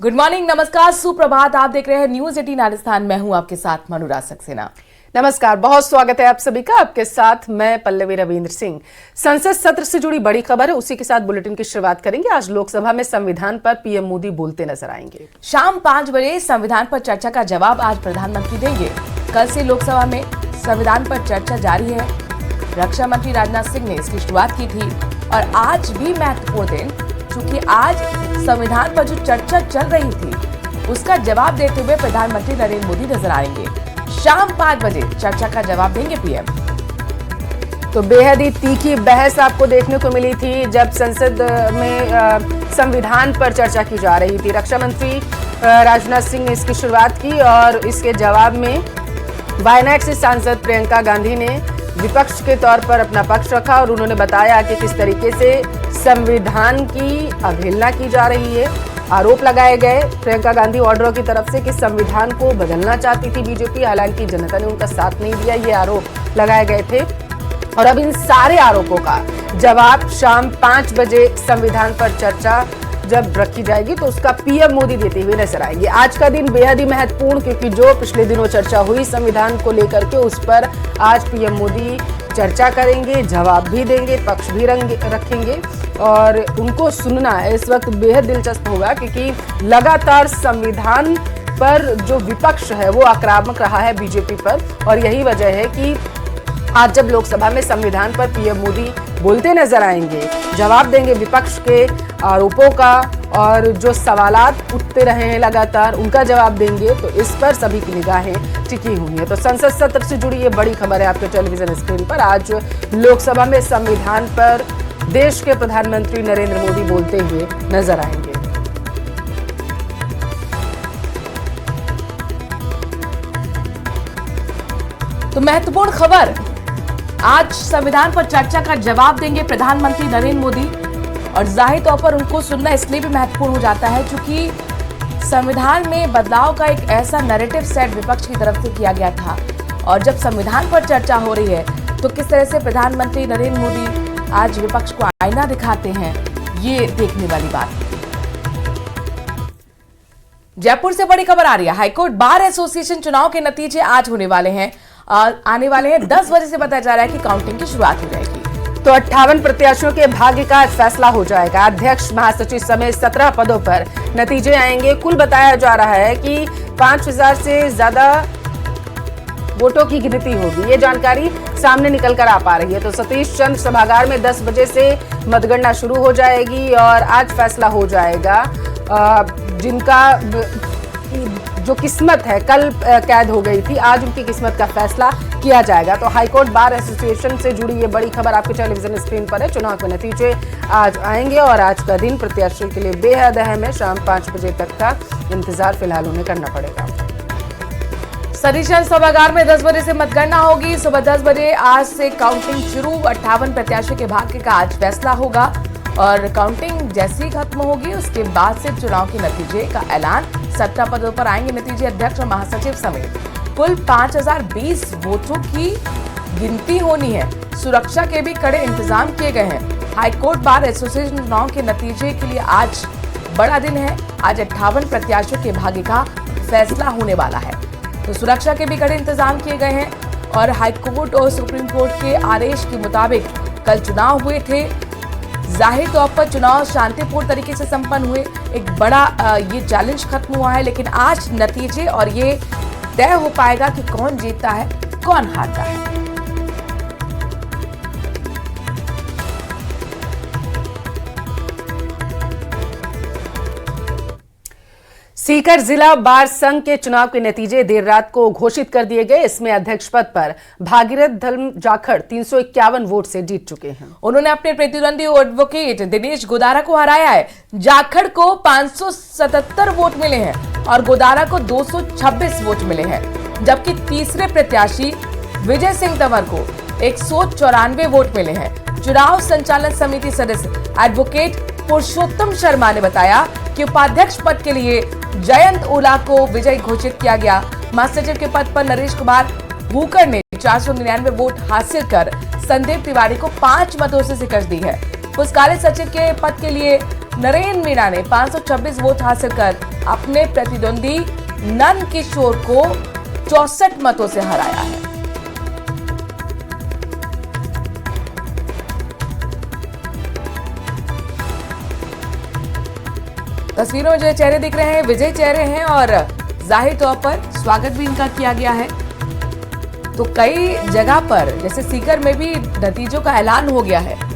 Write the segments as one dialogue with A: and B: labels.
A: Good morning, नमस्कार, सुप्रभात। आप देख रहे हैं न्यूज 18 राजस्थान। मैं हूं आपके साथ मनुराज सक्सेना।
B: नमस्कार, बहुत स्वागत है आप सभी का। आपके साथ मैं पल्लवी रविंद्र सिंह। संसद सत्र से जुड़ी बड़ी खबर है, उसी के साथ बुलेटिन की शुरुआत करेंगे। आज लोकसभा में संविधान पर पीएम मोदी बोलते नजर आएंगे।
A: शाम 5 बजे संविधान पर चर्चा का जवाब आज प्रधानमंत्री देंगे। कल से लोकसभा में संविधान पर चर्चा जारी है। रक्षा मंत्री राजनाथ सिंह ने इसकी शुरुआत की थी और आज भी महत्वपूर्ण दिन, चूंकि आज संविधान पर जो चर्चा चल रही थी उसका जवाब देते हुए प्रधानमंत्री नरेंद्र मोदी नजर आएंगे। शाम 5 बजे चर्चा का जवाब देंगे पीएम।
B: तो बेहद ही तीखी बहस आपको देखने को मिली थी जब संसद में संविधान पर चर्चा की जा रही थी। रक्षा मंत्री राजनाथ सिंह ने इसकी शुरुआत की और इसके जवाब में वायनाड से सांसद प्रियंका गांधी ने विपक्ष के तौर पर अपना पक्ष रखा और उन्होंने बताया कि किस तरीके से संविधान की अवहेलना की जा रही है। आरोप लगाए गए प्रियंका गांधी ऑर्डरों की तरफ से कि संविधान को बदलना चाहती थी बीजेपी, हालांकि जनता ने उनका साथ नहीं दिया, ये आरोप लगाए गए थे। और अब इन सारे आरोपों का जवाब शाम 5 बजे संविधान पर चर्चा जब रखी जाएगी तो उसका पीएम मोदी देते हुए नजर आएंगे। आज का दिन बेहद ही महत्वपूर्ण, क्योंकि जो पिछले दिनों चर्चा हुई संविधान को लेकर के, उस पर आज पीएम मोदी चर्चा करेंगे, जवाब भी देंगे, पक्ष भी रखेंगे और उनको सुनना इस वक्त बेहद दिलचस्प होगा, क्योंकि लगातार संविधान पर जो विपक्ष है वो आक्रामक रहा है बीजेपी पर। और यही वजह है कि आज जब लोकसभा में संविधान पर पीएम मोदी बोलते नजर आएंगे, जवाब देंगे विपक्ष के आरोपों का और जो सवालात उठते रहे हैं लगातार उनका जवाब देंगे, तो इस पर सभी की निगाहें टिकी हुई हैं। तो संसद सत्र से जुड़ी ये बड़ी खबर है आपके टेलीविजन स्क्रीन पर। आज लोकसभा में संविधान पर देश के प्रधानमंत्री नरेंद्र मोदी बोलते हुए नजर आएंगे।
A: तो महत्वपूर्ण खबर, आज संविधान पर चर्चा का जवाब देंगे प्रधानमंत्री नरेंद्र मोदी। और जाहिर तौर पर उनको सुनना इसलिए भी महत्वपूर्ण हो जाता है क्योंकि संविधान में बदलाव का एक ऐसा नैरेटिव सेट विपक्ष की तरफ से किया गया था। और जब संविधान पर चर्चा हो रही है तो किस तरह से प्रधानमंत्री नरेंद्र मोदी आज विपक्ष को आईना दिखाते हैं, ये देखने वाली बात है। जयपुर से बड़ी खबर आ रही है। हाईकोर्ट बार एसोसिएशन चुनाव के नतीजे आज होने वाले हैं। आने वाले हैं 10 बजे से बताया जा रहा है कि काउंटिंग की शुरुआत हो जाएगी।
B: तो 58 प्रत्याशियों के भाग्य का फैसला हो जाएगा। अध्यक्ष, महासचिव समेत 17 पदों पर नतीजे आएंगे। कुल बताया जा रहा है कि 5000 से ज्यादा वोटों की गिनती होगी। ये जानकारी सामने निकल कर आ पा रही है। तो सतीश चंद्र सभागार में 10 बजे से मतगणना शुरू हो जाएगी और आज फैसला हो जाएगा। जिनका जो किस्मत है कल कैद हो गई थी, आज उनकी किस्मत का फैसला किया जाएगा। तो हाईकोर्ट बार एसोसिएशन से जुड़ी ये बड़ी खबर आपके टेलीविजन स्क्रीन पर है। चुनाव के नतीजे आज आएंगे और आज का दिन प्रत्याशियों के लिए बेहद अहम है। शाम 5 बजे तक का इंतजार फिलहाल उन्हें करना पड़ेगा।
A: सतीश चंद्र सभागार में 10 बजे से मतगणना होगी। सुबह 10 बजे आज से काउंटिंग शुरू। 58 प्रत्याशियों के भाग्य का आज फैसला होगा और काउंटिंग जैसे ही खत्म होगी उसके बाद से चुनाव के नतीजे का ऐलान। 17 पदों पर आएंगे नतीजे। अध्यक्ष और महासचिव समेत कुल 5020 वोटों की गिनती होनी है। सुरक्षा के भी कड़े इंतजाम किए गए हैं। हाईकोर्ट बार एसोसिएशन चुनाव के नतीजे के लिए आज बड़ा दिन है। आज 58 प्रत्याशियों के भाग्य का फैसला होने वाला है। तो सुरक्षा के भी कड़े इंतजाम किए गए हैं और हाईकोर्ट और सुप्रीम कोर्ट के आदेश के मुताबिक कल चुनाव हुए थे। जाहिर तौर पर चुनाव शांतिपूर्ण तरीके से संपन्न हुए। एक बड़ा ये चैलेंज खत्म हुआ है, लेकिन आज नतीजे और ये तय हो पाएगा कि कौन जीतता है, कौन हारता है।
B: सीकर जिला बार संघ के चुनाव के नतीजे देर रात को घोषित कर दिए गए। इसमें अध्यक्ष पद पर भागीरथ धर्म जाखड़ 351 वोट से जीत चुके हैं।
A: उन्होंने अपने प्रतिद्वंदी एडवोकेट दिनेश गोदारा को हराया है। जाखड़ को 577 वोट मिले हैं और गोदारा को 226 वोट मिले हैं, जबकि तीसरे प्रत्याशी विजय सिंह तंवर को 194 वोट मिले हैं। चुनाव संचालन समिति सदस्य एडवोकेट पुरुषोत्तम शर्मा ने बताया कि उपाध्यक्ष पद के लिए जयंत ओला को विजयी घोषित किया गया। महासचिव के पद पर नरेश कुमार भूकर ने 499 वोट हासिल कर संदीप तिवारी को 5 मतों से शिकस्त दी है। पुरस्कारित सचिव के पद के लिए नरेन मीणा ने 526 वोट हासिल कर अपने प्रतिद्वंदी नंद किशोर को 64 मतों से हराया है। तस्वीरों में जो चेहरे दिख रहे हैं विजय चेहरे हैं और जाहिर तौर पर स्वागत भी इनका किया गया है। तो कई जगह पर जैसे सीकर में भी नतीजों का ऐलान हो गया है।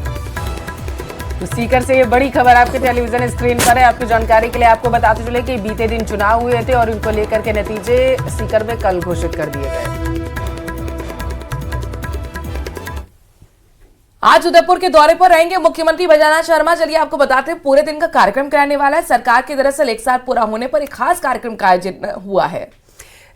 B: तो सीकर से ये बड़ी खबर आपके टेलीविजन स्क्रीन पर है। आपकी जानकारी के लिए आपको बताते चले कि बीते दिन चुनाव हुए थे और इनको लेकर के नतीजे सीकर में कल घोषित कर दिए गए।
A: आज उदयपुर के दौरे पर रहेंगे मुख्यमंत्री भजनलाल शर्मा। चलिए आपको बताते हैं पूरे दिन का कार्यक्रम कराने वाला है सरकार के। दरअसल एक साल पूरा होने पर एक खास कार्यक्रम का आयोजन हुआ है।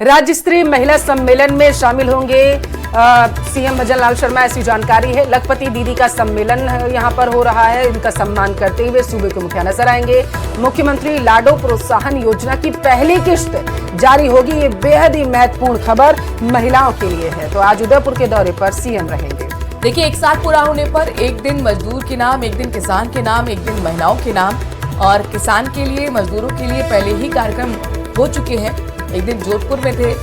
B: राज्य स्तरीय महिला सम्मेलन में शामिल होंगे सीएम भजनलाल शर्मा, ऐसी जानकारी है। लखपति दीदी का सम्मेलन यहां पर हो रहा है। इनका सम्मान करते हुए सूबे के मुखिया नजर आएंगे। मुख्यमंत्री लाडो प्रोत्साहन योजना की पहली किश्त जारी होगी। ये बेहद ही महत्वपूर्ण खबर महिलाओं के लिए है। तो आज उदयपुर के दौरे पर सीएम रहेंगे।
A: देखिए एक साल पूरा होने पर एक दिन मजदूर के नाम, एक दिन किसान के नाम, एक दिन महिलाओं के नाम। और किसान के लिए, मजदूरों के लिए पहले ही कार्यक्रम हो चुके हैं। एक दिन जोधपुर में थे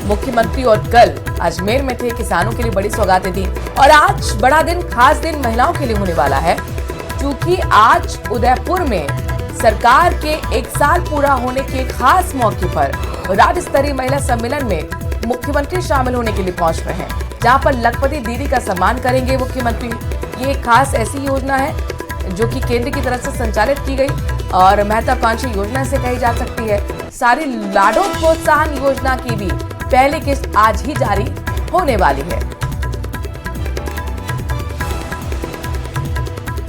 A: मुख्यमंत्री और कल अजमेर में थे। किसानों के लिए बड़ी सौगातें दी। और आज बड़ा दिन, खास दिन महिलाओं के लिए होने वाला है, क्योंकि आज उदयपुर में सरकार के एक साल पूरा होने के खास मौके पर राज्य स्तरीय महिला सम्मेलन में मुख्यमंत्री शामिल होने के लिए पहुंच रहे हैं, जहां पर लखपति दीदी का सम्मान करेंगे मुख्यमंत्री। ये एक खास ऐसी योजना है जो कि केंद्र की तरफ से संचालित की गई और महत्वाकांक्षी योजना से कही जा सकती है। सारी लाडो प्रोत्साहन योजना की भी पहली किस्त आज ही जारी होने वाली है।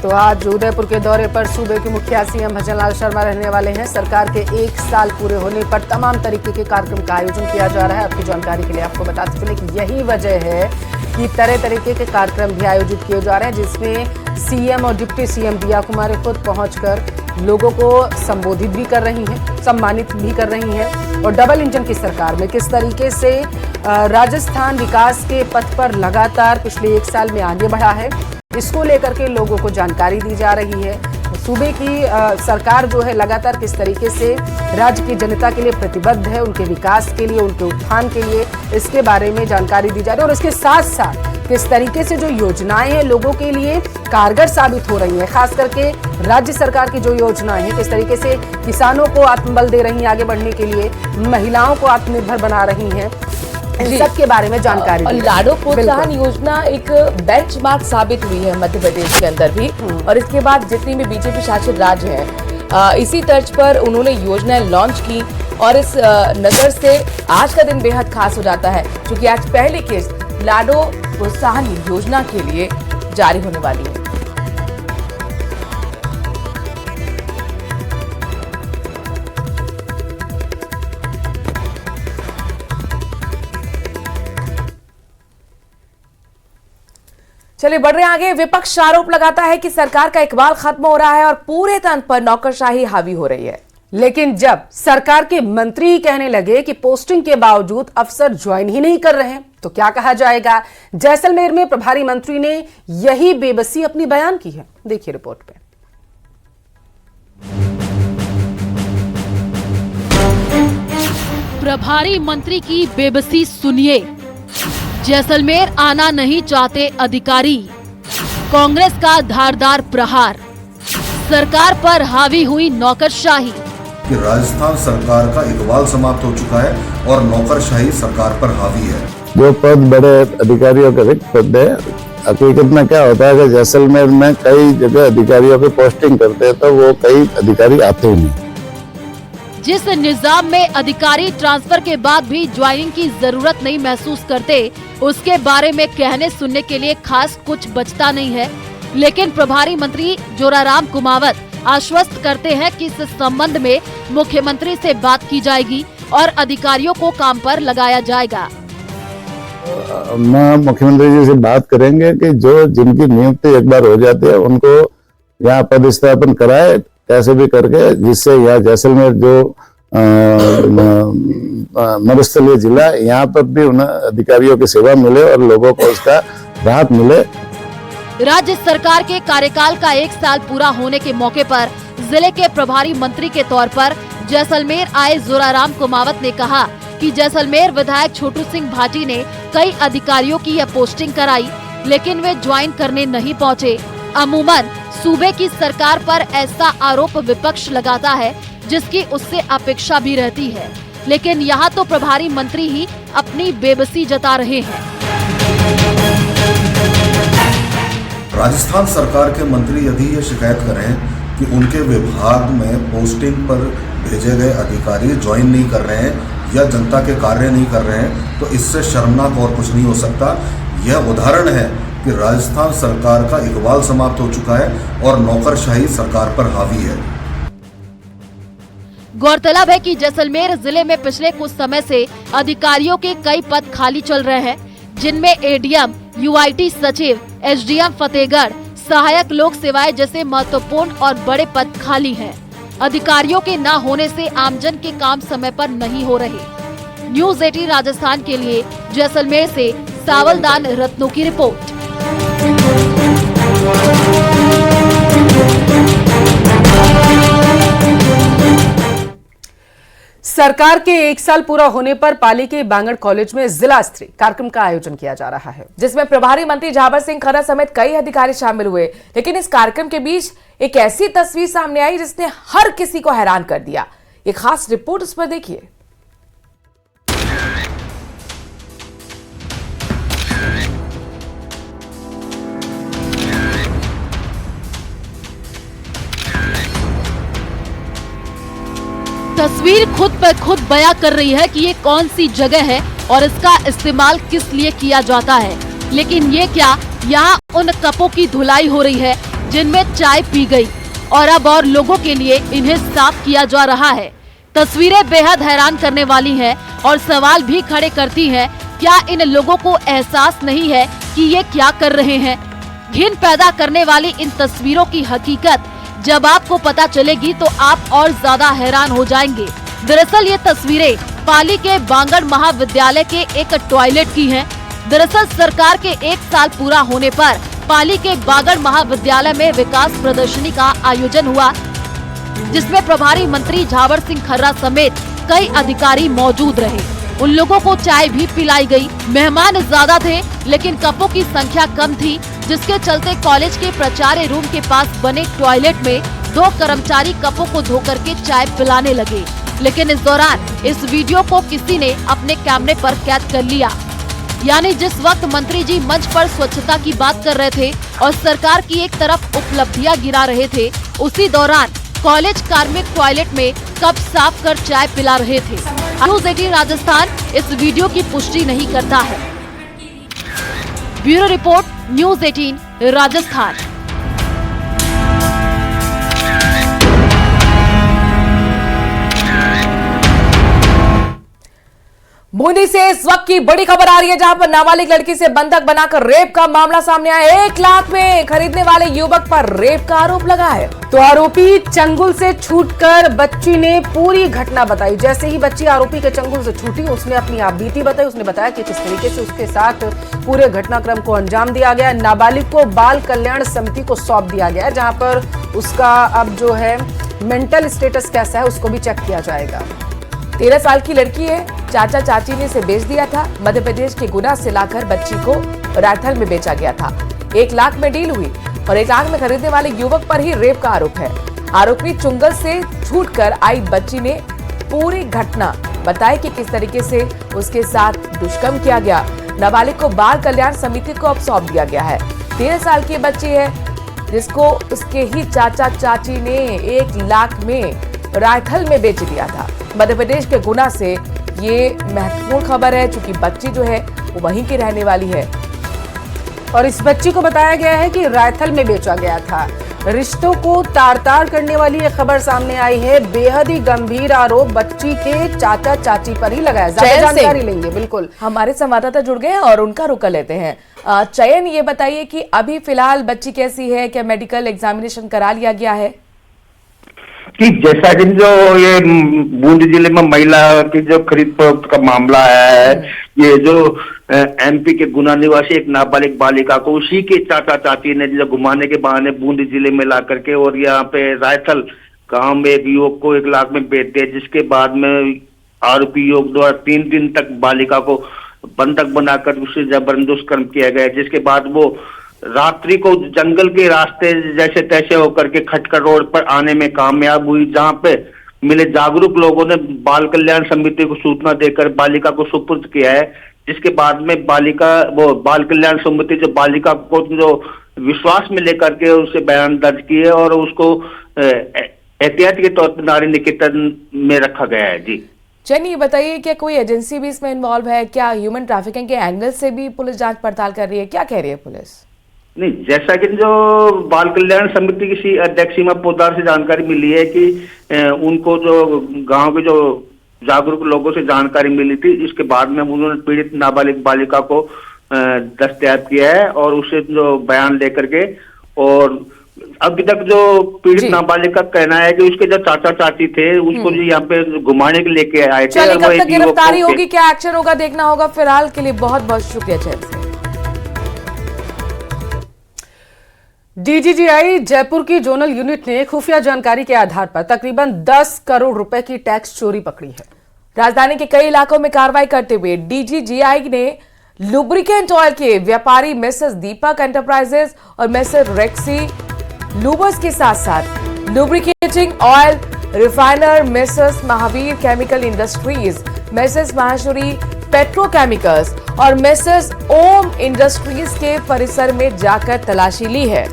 B: तो आज उदयपुर के दौरे पर सूबे के मुखिया सीएम भजनलाल शर्मा रहने वाले हैं। सरकार के एक साल पूरे होने पर तमाम तरीके के कार्यक्रम का आयोजन किया जा रहा है। आपकी जानकारी के लिए आपको बताते चले कि यही वजह है कि तरह तरीके के कार्यक्रम भी आयोजित किए जा रहे हैं, जिसमें सीएम और डिप्टी सीएम दिया कुमारी खुद पहुंचकर लोगों को संबोधित भी कर रही हैं, सम्मानित भी कर रही हैं। और डबल इंजन की सरकार में किस तरीके से राजस्थान विकास के पथ पर लगातार पिछले एक साल में आगे बढ़ा है, इसको लेकर के लोगों को जानकारी दी जा रही है। सूबे की सरकार जो है लगातार किस तरीके से राज्य की जनता के लिए प्रतिबद्ध है, उनके विकास के लिए, उनके उत्थान के लिए, इसके बारे में जानकारी दी जा रही है। और इसके साथ साथ किस तरीके से जो योजनाएं हैं लोगों के लिए कारगर साबित हो रही हैं, खास करके राज्य सरकार की जो योजनाएं हैं किस तरीके से किसानों को आत्मबल दे रही हैं आगे बढ़ने के लिए, महिलाओं को आत्मनिर्भर बना रही हैं, इन सब के बारे में जानकारी।
A: लाडो प्रोत्साहन योजना एक बेंचमार्क साबित हुई है मध्य प्रदेश के अंदर भी। और इसके बाद जितनी भी बीजेपी शासित राज्य हैं इसी तर्ज पर उन्होंने योजनाएं लॉन्च की। और इस नजर से आज का दिन बेहद खास हो जाता है, क्योंकि आज पहली किस्त लाडो प्रोत्साहन योजना के लिए जारी होने वाली है। चलिए बढ़ रहे हैं आगे। विपक्ष आरोप लगाता है कि सरकार का इकबाल खत्म हो रहा है और पूरे तंत्र पर नौकरशाही हावी हो रही है।
B: लेकिन जब सरकार के मंत्री कहने लगे कि पोस्टिंग के बावजूद अफसर ज्वाइन ही नहीं कर रहे हैं, तो क्या कहा जाएगा। जैसलमेर में प्रभारी मंत्री ने यही बेबसी अपनी बयान की है। देखिए रिपोर्ट पे।
C: प्रभारी मंत्री की बेबसी सुनिए। जैसलमेर आना नहीं चाहते अधिकारी, कांग्रेस का धारदार प्रहार, सरकार पर हावी हुई नौकरशाही।
D: कि राजस्थान सरकार का इकबाल समाप्त हो चुका है और नौकरशाही सरकार पर हावी है।
E: जो पद बड़े अधिकारियों के रिक्त पद है, हकीकत में क्या होता है कि जैसलमेर में कई जगह अधिकारियों की पोस्टिंग करते हैं तो वो कई अधिकारी आते ही नहीं।
C: जिस निजाम में अधिकारी ट्रांसफर के बाद भी ज्वाइनिंग की जरूरत नहीं महसूस करते, उसके बारे में कहने सुनने के लिए खास कुछ बचता नहीं है। लेकिन प्रभारी मंत्री जोराराम कुमावत आश्वस्त करते हैं कि इस संबंध में मुख्यमंत्री से बात की जाएगी और अधिकारियों को काम पर लगाया जाएगा।
E: मैं मुख्यमंत्री जी से बात करेंगे कि जो जिनकी नियुक्ति एक बार हो जाती है उनको यहाँ पदस्थापन कराए कैसे भी करके, जिससे यहाँ जैसलमेर जो मरुस्थलीय जिला, यहाँ पर भी उन्हें अधिकारियों की सेवा मिले और लोगों को इसका राहत मिले।
C: राज्य सरकार के कार्यकाल का एक साल पूरा होने के मौके पर जिले के प्रभारी मंत्री के तौर पर जैसलमेर आए जोराराम कुमावत ने कहा कि जैसलमेर विधायक छोटू सिंह भाटी ने कई अधिकारियों की यह पोस्टिंग कराई, लेकिन वे ज्वाइन करने नहीं पहुंचे। अमूमन सूबे की सरकार पर ऐसा आरोप विपक्ष लगाता है जिसकी उससे अपेक्षा भी रहती है, लेकिन यहाँ तो प्रभारी मंत्री ही अपनी बेबसी जता रहे हैं।
D: राजस्थान सरकार के मंत्री यदि ये शिकायत करें कि उनके विभाग में पोस्टिंग पर भेजे गए अधिकारी ज्वाइन नहीं कर रहे हैं या जनता के कार्य नहीं कर रहे हैं, तो इससे शर्मनाक और कुछ नहीं हो सकता। यह उदाहरण है कि राजस्थान सरकार का इकबाल समाप्त हो चुका है और नौकरशाही सरकार पर हावी है।
C: गौरतलब है कि जैसलमेर जिले में पिछले कुछ समय से अधिकारियों के कई पद खाली चल रहे हैं, जिनमें एडीएम, यूआईटी सचिव, एसडीएम फतेहगढ़, सहायक लोक सेवाएं जैसे महत्वपूर्ण और बड़े पद खाली हैं। अधिकारियों के न होने से आमजन के काम समय पर नहीं हो रहे। न्यूज़ 18 राजस्थान के लिए जैसलमेर से सावलदान रत्नों की रिपोर्ट।
B: सरकार के 1 साल पूरा होने पर पाली के बांगड़ कॉलेज में जिला स्तरीय कार्यक्रम का आयोजन किया जा रहा है,
A: जिसमें प्रभारी मंत्री झाबर सिंह खर्रा समेत कई अधिकारी शामिल हुए। लेकिन इस कार्यक्रम के बीच एक ऐसी तस्वीर सामने आई जिसने हर किसी को हैरान कर दिया। ये खास रिपोर्ट उस पर देखिए।
C: तस्वीर खुद पर खुद बयां कर रही है कि ये कौन सी जगह है और इसका इस्तेमाल किस लिए किया जाता है। लेकिन ये क्या, यहाँ उन कपों की धुलाई हो रही है जिनमें चाय पी गई और अब और लोगों के लिए इन्हें साफ किया जा रहा है। तस्वीरें बेहद हैरान करने वाली हैं और सवाल भी खड़े करती हैं, क्या इन लोगों को एहसास नहीं है कि ये क्या कर रहे हैं। घिन पैदा करने वाली इन तस्वीरों की हकीकत जब आपको पता चलेगी तो आप और ज्यादा हैरान हो जाएंगे। दरअसल ये तस्वीरें पाली के बांगड़ महाविद्यालय के एक टॉयलेट की हैं। दरअसल सरकार के 1 साल पूरा होने पर पाली के बांगड़ महाविद्यालय में विकास प्रदर्शनी का आयोजन हुआ, जिसमें प्रभारी मंत्री झाबर सिंह खर्रा समेत कई अधिकारी मौजूद रहे। उन लोगों को चाय भी पिलाई गई। मेहमान ज्यादा थे लेकिन कपों की संख्या कम थी, जिसके चलते कॉलेज के प्राचार्य रूम के पास बने टॉयलेट में 2 कर्मचारी कपों को धोकर के चाय पिलाने लगे। लेकिन इस दौरान इस वीडियो को किसी ने अपने कैमरे पर कैद कर लिया। यानी जिस वक्त मंत्री जी मंच पर स्वच्छता की बात कर रहे थे और सरकार की एक तरफ उपलब्धियां गिरा रहे थे, उसी दौरान कॉलेज कार्मिक टॉयलेट में कप साफ कर चाय पिला रहे थे। न्यूज़ 18 राजस्थान इस वीडियो की पुष्टि नहीं करता है। Bureau report, news 18 Rajasthan.
A: Bundi से इस वक्त की बड़ी खबर आ रही है, जहां पर नाबालिग लड़की से बंधक बनाकर रेप का मामला सामने आया। 1 लाख में खरीदने वाले युवक पर रेप का आरोप लगा है।
B: तो आरोपी चंगुल से छूटकर बच्ची ने पूरी घटना बताई। जैसे ही बच्ची आरोपी के चंगुल से छूटी, उसने अपनी आप बीती बताई। उसने बताया कि किस तरीके से उसके साथ पूरे घटनाक्रम को अंजाम दिया गया। नाबालिग को बाल कल्याण समिति को सौंप दिया गया, जहां पर उसका अब जो है मेंटल स्टेटस कैसा है उसको भी चेक किया जाएगा।
A: 13 साल की लड़की है। चाचा चाची ने इसे बेच दिया था। मध्य प्रदेश के गुना से लाकर बच्ची को रायथल में बेचा गया था। 1 लाख में डील हुई और 1 लाख में खरीदने वाले युवक पर ही रेप का आरोप है। आरोपी चुंगल से छूटकर आई बच्ची ने पूरी घटना बताई कि किस तरीके से उसके साथ दुष्कर्म किया गया। नाबालिग को बाल कल्याण समिति को अब सौंप दिया गया है। 13 साल की बच्ची है जिसको उसके ही चाचा चाची ने 1 लाख में रायथल में बेच दिया था। मध्य प्रदेश के गुना से ये महत्वपूर्ण खबर है, क्योंकि बच्ची जो है वो वहीं की रहने वाली है
B: और इस बच्ची को बताया गया है कि रायथल में बेचा गया था। रिश्तों को तार-तार करने वाली ये खबर सामने आई है। बेहद ही गंभीर आरोप बच्ची के चाचा चाची पर ही लगाया। ज्यादा जानकारी लेंगे, बिल्कुल
A: हमारे संवाददाता जुड़ गए हैं और उनका रुख लेते हैं। चयन, ये बताइए कि अभी फिलहाल बच्ची कैसी है, क्या मेडिकल एग्जामिनेशन करा लिया गया है?
F: कि जैसा कि जो ये बूंदी जिले में महिला की जो खरीद फरोख्त का मामला है, ये जो एमपी के गुना निवासी एक नाबालिग बालिका को उसी के चाचा चाची ने जो घुमाने के बहाने बूंदी जिले में ला करके और यहाँ पे रायथल गांव में एक युवक को 1 लाख में बेच दिया, जिसके बाद में आरोपी युवक द्वारा 3 दिन तक बालिका को बंधक बनाकर उससे जबरन दुष्कर्म किया गया, जिसके बाद वो रात्रि को जंगल के रास्ते जैसे तैसे होकर के खटकर रोड पर आने में कामयाब हुई, जहां पे मिले जागरूक लोगों ने बाल कल्याण समिति को सूचना देकर बालिका को सुपुर्द किया है, जिसके बाद में बाल कल्याण समिति जो बालिका को जो विश्वास में लेकर के उससे बयान दर्ज किए और उसको एहतियात के तौर पर नारी निकेतन में रखा गया है। जी
A: चलिए, ये बताइए क्या कोई एजेंसी भी इसमें इन्वॉल्व है? क्या ह्यूमन ट्रैफिकिंग के एंगल से भी पुलिस जांच पड़ताल कर रही है? क्या कह रही है पुलिस?
F: नहीं, जैसा कि जो बाल कल्याण समिति की अध्यक्ष सीमा पोद्दार से जानकारी मिली है कि उनको जो गांव के जो जागरूक लोगों से जानकारी मिली थी, इसके बाद में उन्होंने पीड़ित नाबालिग बालिका को दस्तयाब किया है और उससे जो बयान लेकर के, और अभी तक जो पीड़ित नाबालिग का कहना है कि उसके जो चाचा चाची थे उसको जो यहाँ पे घुमाने के लेके आए थे।
A: चलिए, कब तक गिरफ्तारी होगी, क्या एक्शन होगा, देखना होगा। फिलहाल के लिए बहुत बहुत शुक्रिया चैन से।
B: डीजीजीआई जयपुर की जोनल यूनिट ने खुफिया जानकारी के आधार पर तकरीबन 10 करोड़ रुपए की टैक्स चोरी पकड़ी है।
A: राजधानी के कई इलाकों में कार्रवाई करते हुए डीजीजीआई ने लुब्रिकेंट ऑयल के व्यापारी मिसेस दीपक एंटरप्राइजेस और मिसेस रेक्सी लूबर्स के साथ साथ lubricating oil refiner Mrs Mahavir chemical industries, Mrs Maheshwari petrochemicals और मिसेस ओम इंडस्ट्रीज के परिसर में जाकर तलाशी ली है।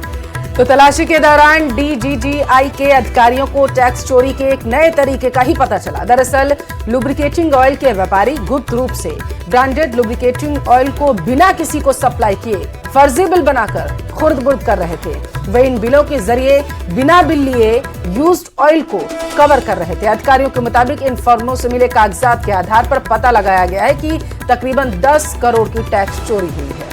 B: तो तलाशी के दौरान डीजीजीआई के अधिकारियों को टैक्स चोरी के एक नए तरीके का ही पता चला। दरअसल लुब्रिकेटिंग ऑयल के व्यापारी गुप्त रूप से ब्रांडेड लुब्रिकेटिंग ऑयल को बिना किसी को सप्लाई किए फर्जी बिल बनाकर खुर्द-बुर्द कर रहे थे। वे इन बिलों के जरिए बिना बिल लिए यूज्ड ऑयल को कवर कर रहे थे। अधिकारियों के मुताबिक इन फर्मों से मिले कागजात के आधार पर पता लगाया गया है कि तकरीबन 10 करोड़ की टैक्स चोरी हुई है।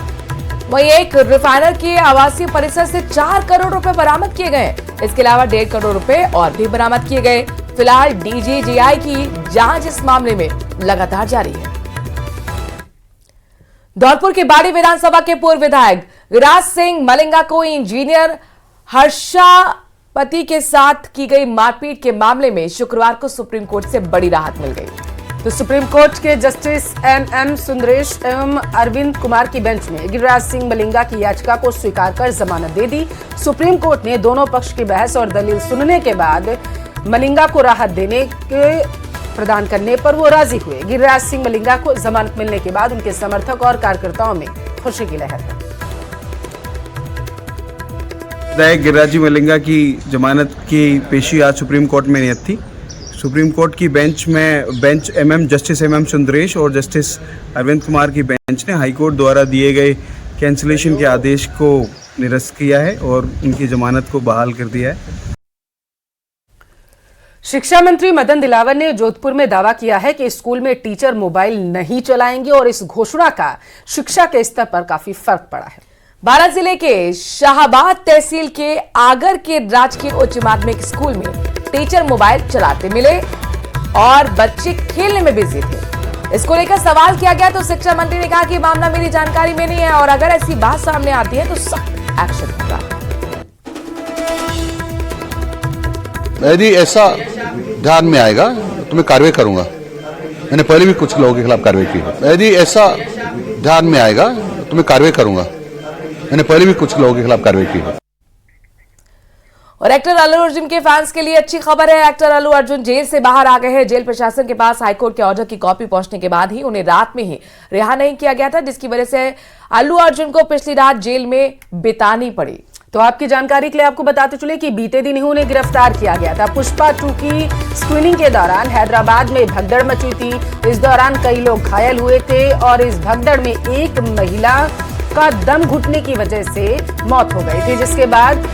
A: वहीं एक रिफाइनर के आवासीय परिसर से 4 करोड़ रुपए बरामद किए गए। इसके अलावा 1.5 करोड़ रुपए और भी बरामद किए गए। फिलहाल डीजीजीआई की जांच इस मामले में लगातार जारी है। धौलपुर की बाड़ी विधानसभा के पूर्व विधायक गिरिराज सिंह मलिंगा को इंजीनियर हर्षापति के साथ की गई मारपीट के मामले में शुक्रवार को सुप्रीम कोर्ट से बड़ी राहत मिल गई।
B: तो सुप्रीम कोर्ट के जस्टिस एम सुंदरेश एवं अरविंद कुमार की बेंच ने गिरिराज सिंह मलिंगा की याचिका को स्वीकार कर जमानत दे दी। सुप्रीम कोर्ट ने दोनों पक्ष की बहस और दलील सुनने के बाद मलिंगा को राहत देने के प्रदान करने पर वो राजी हुए। गिरिराज सिंह मलिंगा को जमानत मिलने के बाद उनके समर्थक और कार्यकर्ताओं में खुशी की लहर है।
G: गिरिराज मलिंगा की जमानत की पेशी आज सुप्रीम कोर्ट में नियत थी। सुप्रीम कोर्ट की बेंच जस्टिस एम सुंदरेश और जस्टिस अरविंद कुमार की बेंच ने हाई कोर्ट द्वारा दिए गए कैंसिलेशन के आदेश को निरस्त किया है और उनकी जमानत को बहाल कर दिया है।
B: शिक्षा मंत्री मदन दिलावर ने जोधपुर में दावा किया है कि स्कूल में टीचर मोबाइल नहीं चलाएंगे और इस घोषणा का शिक्षा के स्तर पर काफी फर्क पड़ा है।
A: बारां जिले के शाहबाद तहसील के आगर के राजकीय उच्च माध्यमिक स्कूल में टीचर मोबाइल चलाते मिले और बच्चे खेलने में बिजी थे। इसको लेकर सवाल किया गया तो शिक्षा मंत्री ने कहा कि मामला मेरी जानकारी में नहीं है और अगर ऐसी बात सामने आती है तो सख्त एक्शन होगा।
H: यदि ऐसा ध्यान में आएगा तो मैं कार्रवाई करूंगा। मैंने पहले भी कुछ लोगों के खिलाफ कार्रवाई की है। यदि ऐसा ध्यान में आएगा तो मैं कार्रवाई करूंगा। मैंने पहले भी कुछ लोगों के खिलाफ कार्रवाई की है।
A: और एक्टर अल्लू अर्जुन के फैंस के लिए अच्छी खबर है। एक्टर अल्लू अर्जुन जेल से बाहर आ गए हैं। जेल प्रशासन के पास हाईकोर्ट के ऑर्डर की कॉपी पहुंचने के बाद ही उन्हें रात में ही रिहा नहीं किया गया था, जिसकी वजह से अल्लू अर्जुन को पिछली रात जेल में बितानी पड़ी।
B: तो आपकी जानकारी के लिए आपको बताते चले कि बीते दिन ही उन्हें गिरफ्तार किया गया था। पुष्पा 2 की स्क्रीनिंग के दौरान हैदराबाद में भगदड़ मची थी। इस दौरान कई लोग घायल हुए थे और इस भगदड़ में एक महिला का दम घुटने की वजह से मौत हो गई थी, जिसके बाद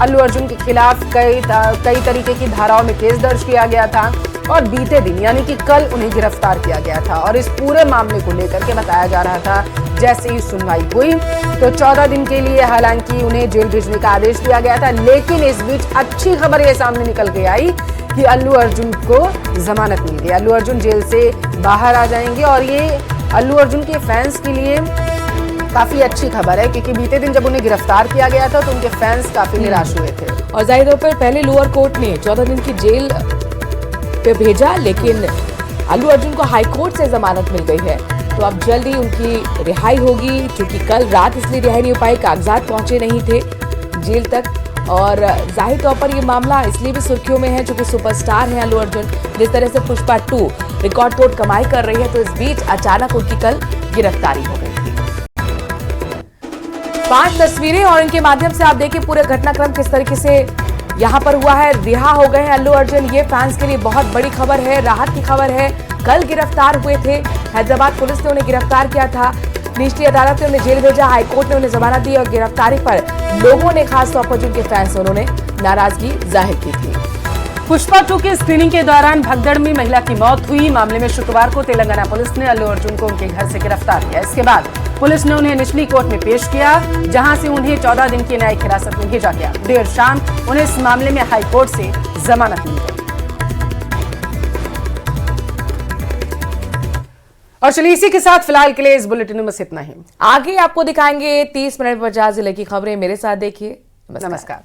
B: अल्लू अर्जुन के खिलाफ कई तरीके की धाराओं में केस दर्ज किया गया था और बीते दिन यानी कि कल उन्हें गिरफ्तार किया गया था। और इस पूरे मामले को लेकर के बताया जा रहा था जैसे ही सुनवाई हुई तो 14 दिन के लिए हालांकि उन्हें जेल भेजने का आदेश दिया गया था, लेकिन इस बीच अच्छी खबर ये सामने निकल के आई कि अल्लू अर्जुन को जमानत मिल गई। अल्लू अर्जुन जेल से बाहर आ जाएंगे और ये अल्लू अर्जुन के फैंस के लिए काफी अच्छी खबर है, क्योंकि बीते दिन जब उन्हें गिरफ्तार किया गया था तो उनके फैंस काफी निराश हुए थे।
A: और जाहिर तौर पर पहले लोअर कोर्ट ने 14 दिन की जेल पे भेजा, लेकिन अल्लू अर्जुन को हाई कोर्ट से जमानत मिल गई है, तो अब जल्द ही उनकी रिहाई होगी। क्योंकि कल रात इसलिए रिहाई नहीं हो पाई, कागजात पहुंचे नहीं थे जेल तक। और जाहिर तौर पर ये मामला इसलिए भी सुर्खियों में है क्योंकि सुपरस्टार हैं अल्लू अर्जुन। जिस तरह से पुष्पा 2 रिकॉर्ड तोड़ कमाई कर रही है, तो इस बीच अचानक उनकी कल गिरफ्तारी हो गई थी। 5 तस्वीरें और इनके माध्यम से आप देखिए पूरे घटनाक्रम किस तरीके से यहाँ पर हुआ है। रिहा हो गए हैं अल्लू अर्जुन, ये फैंस के लिए बहुत बड़ी खबर है, राहत की खबर है। कल गिरफ्तार हुए थे, हैदराबाद पुलिस ने उन्हें गिरफ्तार किया था, निचली अदालत ने उन्हें जेल भेजा, हाईकोर्ट ने उन्हें जमानत दी और गिरफ्तारी पर लोगों ने, खासतौर पर जिनके फैंस उन्होंने नाराजगी जाहिर की थी।
B: पुष्पा 2 की स्क्रीनिंग के दौरान भगदड़ में महिला की मौत हुई। मामले में शुक्रवार को तेलंगाना पुलिस ने अल्लू अर्जुन को उनके घर से गिरफ्तार किया। इसके बाद पुलिस ने उन्हें निचली कोर्ट में पेश किया, जहां से उन्हें 14 दिन की न्यायिक हिरासत में भेजा गया। देर शाम उन्हें इस मामले में हाई कोर्ट से जमानत मिल गई। और चलिए इसी के साथ फिलहाल के लिए इस बुलेटिन में बस इतना ही।
A: आगे आपको दिखाएंगे 30 मिनट में 50 जिले की खबरें। मेरे साथ देखिए।
B: नमस्कार।